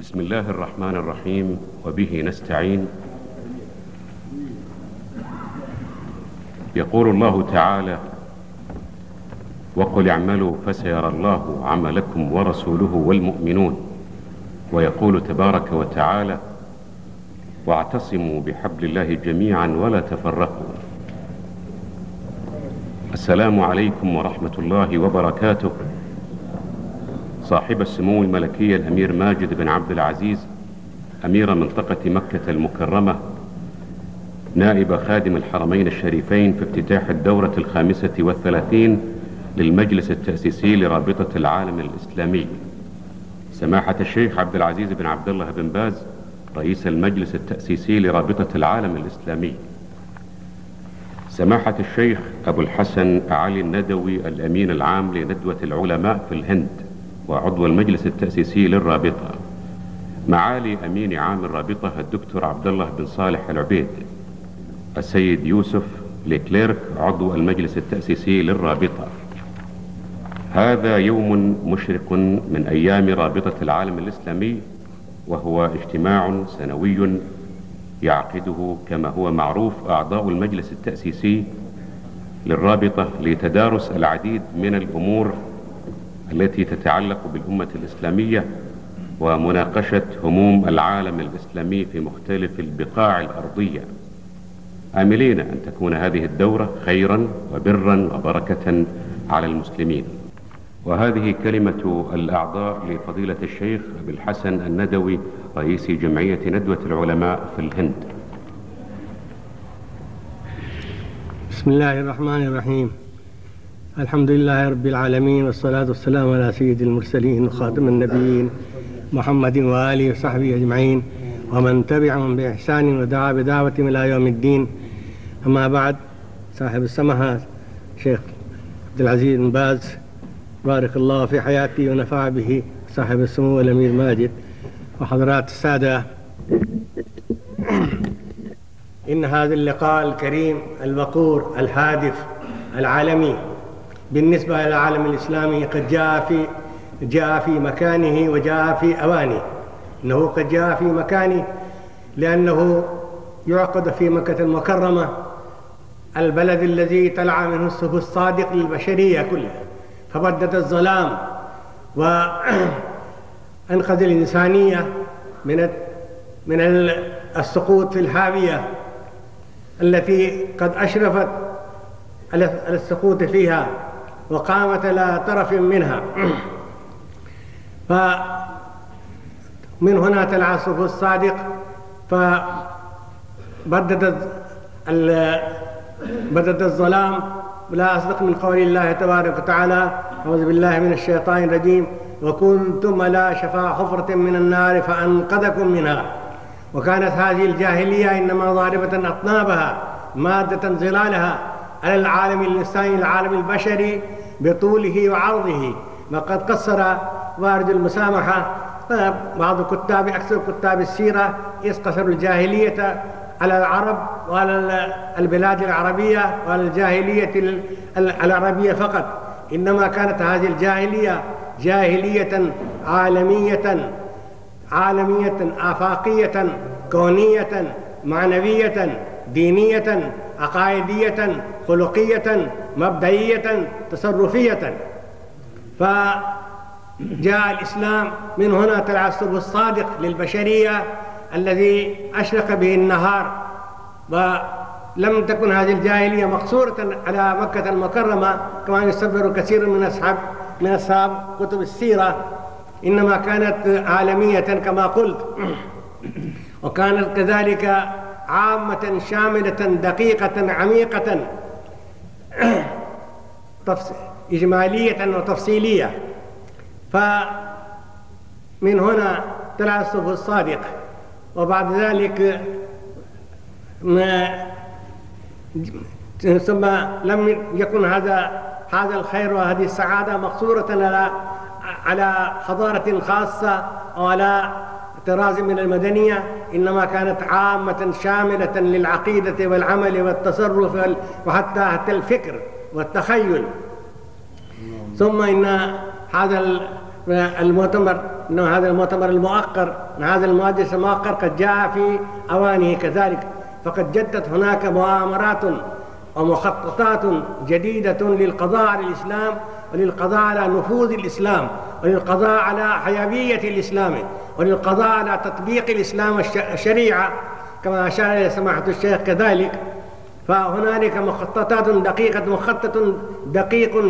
بسم الله الرحمن الرحيم، وبه نستعين. يقول الله تعالى: وقل اعملوا فسيرى الله عملكم ورسوله والمؤمنون. ويقول تبارك وتعالى: واعتصموا بحبل الله جميعا ولا تفرقوا. السلام عليكم ورحمة الله وبركاته. صاحب السمو الملكي الأمير ماجد بن عبد العزيز، أمير منطقة مكة المكرمة، نائب خادم الحرمين الشريفين في افتتاح الدورة 35 للمجلس التأسيسي لرابطة العالم الإسلامي، سماحة الشيخ عبد العزيز بن عبد الله بن باز، رئيس المجلس التأسيسي لرابطة العالم الإسلامي، سماحة الشيخ أبو الحسن علي الندوي، الأمين العام لندوة العلماء في الهند وعضو المجلس التأسيسي للرابطة، معالي أمين عام الرابطة الدكتور عبد الله بن صالح العبيد، السيد يوسف ليكليرك عضو المجلس التأسيسي للرابطة. هذا يوم مشرق من أيام رابطة العالم الإسلامي، وهو اجتماع سنوي يعقده كما هو معروف أعضاء المجلس التأسيسي للرابطة لتدارس العديد من الأمور التي تتعلق بالأمة الإسلامية ومناقشة هموم العالم الإسلامي في مختلف البقاع الأرضية، آملين أن تكون هذه الدورة خيرا وبرا وبركة على المسلمين. وهذه كلمة الأعضاء لفضيلة الشيخ أبي الحسن الندوي، رئيس جمعية ندوة العلماء في الهند. بسم الله الرحمن الرحيم. الحمد لله رب العالمين، والصلاة والسلام على سيد المرسلين وخاتم النبيين محمد وآله وصحبه أجمعين، ومن تبعهم بإحسان ودعا بدعوتهم إلى يوم الدين. أما بعد، صاحب السماحة شيخ عبد العزيز بن باز، بارك الله في حياتي ونفع به، صاحب السمو الأمير ماجد، وحضرات السادة، إن هذا اللقاء الكريم الوقور الهادف العالمي بالنسبة للعالم الإسلامي قد جاء في مكانه وجاء في أوانه. إنه قد جاء في مكانه لأنه يعقد في مكة المكرمة، البلد الذي طلع منه الصف الصادق للبشرية كلها، فبدت الظلام وأنقذ الإنسانية من السقوط في الهاوية التي قد أشرفت على السقوط فيها وقامت على طرف منها. فمن هنا طلع الصف الصادق، بدت الظلام. ولا أصدق من قول الله تبارك وتعالى: أعوذ بالله من الشيطان الرجيم: وكنتم على شفا حفرة من النار فأنقذكم منها. وكانت هذه الجاهلية إنما ضاربة أطنابها مادة ظلالها على العالم الإنساني، العالم البشري بطوله وعرضه. وقد قصر وارد المسامحة بعض أكثر كتاب السيرة يقصر الجاهلية على العرب وعلى البلاد العربية وعلى الجاهلية العربية فقط، إنما كانت هذه الجاهلية جاهلية عالمية آفاقية كونية معنوية دينية عقائدية خلقية مبدئية تصرفية. فجاء الإسلام من هنا طلع الصبح الصادق للبشرية الذي أشرق به النهار. ولم تكن هذه الجاهلية مقصورة على مكة المكرمة كما يصور كثير من أصحاب كتب السيرة، إنما كانت عالمية كما قلت، وكانت كذلك عامة شاملة دقيقة عميقة إجمالية وتفصيلية. فمن هنا طلع الصف الصادق. وبعد ذلك ثم لم يكن هذا الخير وهذه السعادة مقصورة على حضارة خاصة أو على طراز من المدنية، إنما كانت عامة شاملة للعقيدة والعمل والتصرف وحتى الفكر والتخيل. ثم إن هذا المؤتمر أن هذا المؤتمر المؤقر، أن هذا المجلس المؤقر قد جاء في أوانه كذلك، فقد جدت هناك مؤامرات ومخططات جديدة للقضاء على الإسلام، وللقضاء على نفوذ الإسلام، وللقضاء على حيوية الإسلام، وللقضاء على تطبيق الإسلام الشريعة كما أشار إلى سماحة الشيخ كذلك. فهنالك مخططات دقيقة، مخطط دقيق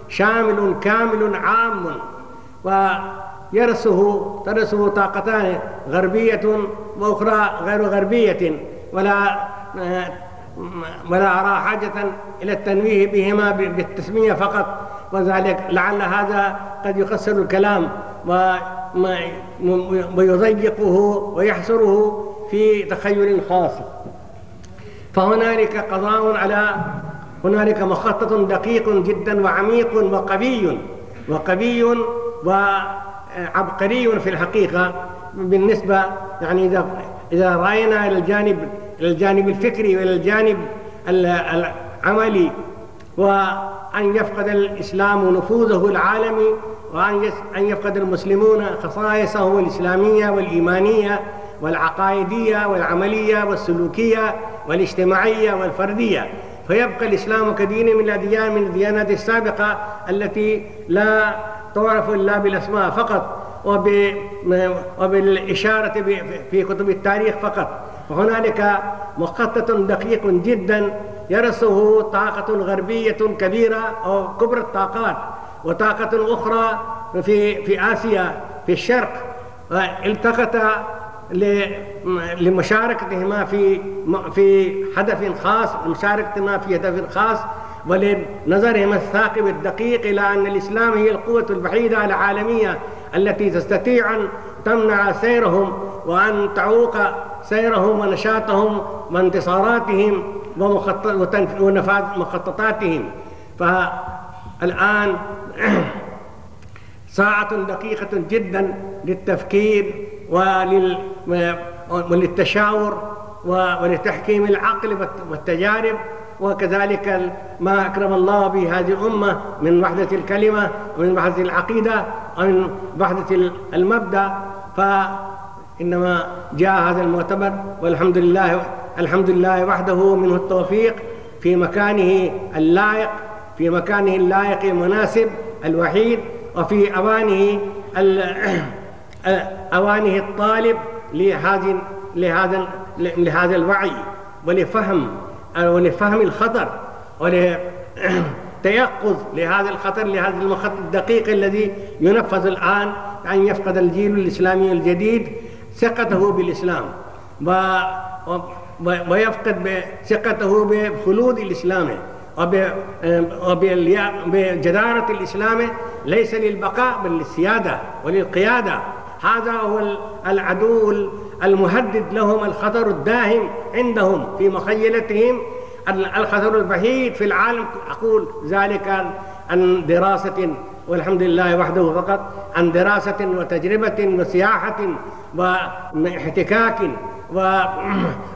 شامل كامل عام، ترسه طاقتان غربية وأخرى غير غربية، ولا أرى حاجة إلى التنويه بهما بالتسمية فقط، وذلك لعل هذا قد يقصر الكلام ويضيقه ويحصره في تخيل خاص. فهنالك هنالك مخطط دقيق جدا وعميق وقوي وعبقري في الحقيقة بالنسبة، يعني إذا رأينا إلى الجانب الفكري وإلى الجانب العملي، وأن يفقد الإسلام نفوذه العالمي، وأن يفقد المسلمون خصائصهم الإسلامية والإيمانية والعقائدية والعملية والسلوكية والاجتماعية والفردية، فيبقى الإسلام كدين من الديانات السابقة التي لا تعرف إلا بالأسماء فقط وبالإشارة في كتب التاريخ فقط. وهنالك مخطط دقيق جدا يرسه طاقة غربية كبيرة أو كبرى الطاقات، وطاقة أخرى في آسيا في الشرق، التقطا لمشاركتهما في هدف خاص، ولنظرهما الثاقب الدقيق إلى أن الإسلام هي القوة الوحيدة العالمية التي تستطيع أن تمنع سيرهم وأن تعوق سيرهم ونشاطهم وانتصاراتهم ونفاذ مخططاتهم. فالآن ساعة دقيقة جدا للتفكير وللتشاور ولتحكيم العقل والتجارب، وكذلك ما أكرم الله به هذه الأمة من وحدة الكلمة ومن وحدة العقيدة ومن وحدة المبدأ. فإنما جاء هذا المؤتمر والحمد لله وحده، منه التوفيق في مكانه اللائق المناسب الوحيد، وفي أوانه الطالب لهذا الوعي ولفهم الخطر ولتيقظ لهذا الخطر، لهذا المخطط الدقيق الذي ينفذ الآن، أن يفقد الجيل الإسلامي الجديد ثقته بالإسلام ويفقد ثقته بخلود الإسلام وبجدارة الإسلام، ليس للبقاء بل للسيادة وللقيادة. هذا هو العدو المهدد لهم، الخطر الداهم عندهم في مخيلتهم، الخطر الوحيد في العالم. أقول ذلك عن دراسة، والحمد لله وحده فقط، عن دراسة وتجربة وسياحة واحتكاك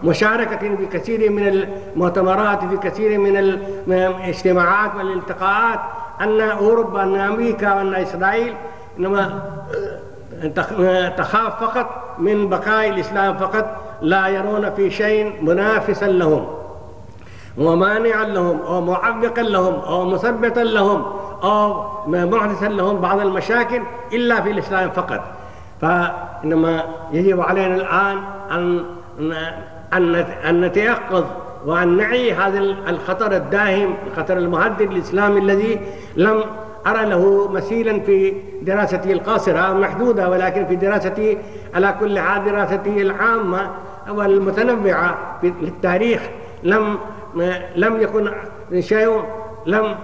ومشاركة في كثير من المؤتمرات، في كثير من الاجتماعات والالتقاءات، أن أوروبا، أن أمريكا، وأن إسرائيل إنما تخاف فقط من بقاء الإسلام فقط، لا يرون في شيء منافسا لهم ومانعا لهم أو معوقا لهم أو مثبتا لهم أو محدثا لهم بعض المشاكل إلا في الإسلام فقط. فإنما يجب علينا الآن أن نتيقظ وأن نعي هذا الخطر الداهم، الخطر المهدد للإسلام الذي لم أرى له مثيلا في دراستي القاصرة المحدودة، ولكن في دراستي على كل حال، دراستي العامة والمتنوعة للتاريخ، لم يكن شيء، لم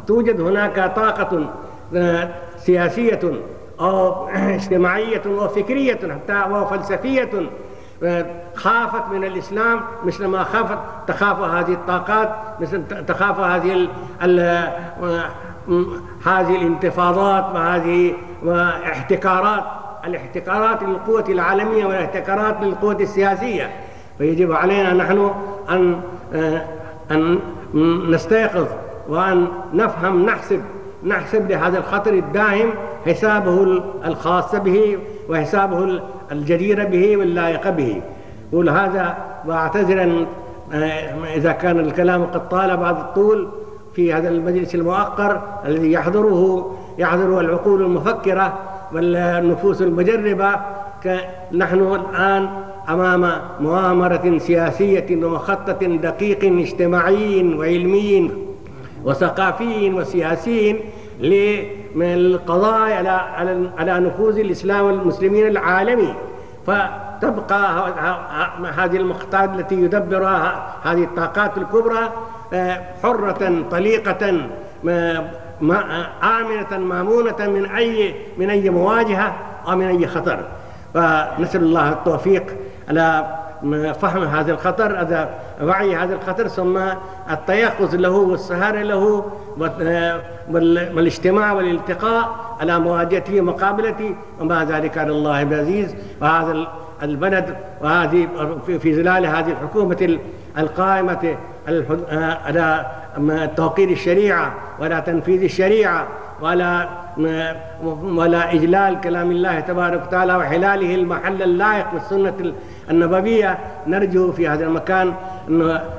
توجد هناك طاقة سياسية أو اجتماعية وفكرية حتى وفلسفية خافت من الإسلام مثل ما تخاف هذه الطاقات، مثل تخاف هذه الانتفاضات وهذه الاحتكارات للقوة العالمية والاحتكارات للقوة السياسية. فيجب علينا نحن أن نستيقظ وأن نفهم، نحسب لهذا الخطر الداهم حسابه الخاص به وحسابه الجدير به واللائق به. قول هذا واعتذرا إذا كان الكلام قد طال بعض الطول في هذا المجلس المؤقر الذي يحضره العقول المفكرة والنفوس المجربة. نحن الآن أمام مؤامرة سياسية ومخطط دقيق اجتماعي وعلمي وثقافي وسياسي للقضاء على نفوذ الإسلام والمسلمين العالمي. فتبقى هذه المخططات التي يدبرها هذه الطاقات الكبرى حرة طليقة آمنة مامونة من أي مواجهة أو من أي خطر. فنسأل الله التوفيق على فهم هذا الخطر، وعي هذا الخطر، ثم التيقظ له والسهر له والاجتماع والالتقاء على مواجهته ومقابلته، وما ذلك على الله بعزيز. وهذا البلد وهذه في ظلال هذه الحكومة القائمة على توقير الشريعة ولا تنفيذ الشريعة ولا إجلال كلام الله تبارك وتعالى وحلاله المحل اللائق بالسنة النبوية، نرجو في هذا المكان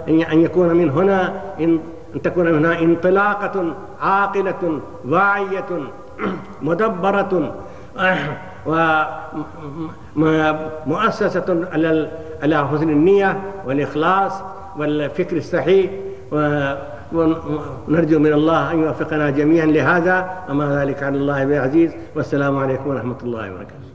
أن يكون من هنا أن تكون من هنا انطلاقة عاقلة واعية مدبرة ومؤسسة على حسن النية والإخلاص والفكر الصحيح، ونرجو من الله أن يوفقنا جميعا لهذا، وما ذلك على الله بعزيز. والسلام عليكم ورحمة الله وبركاته.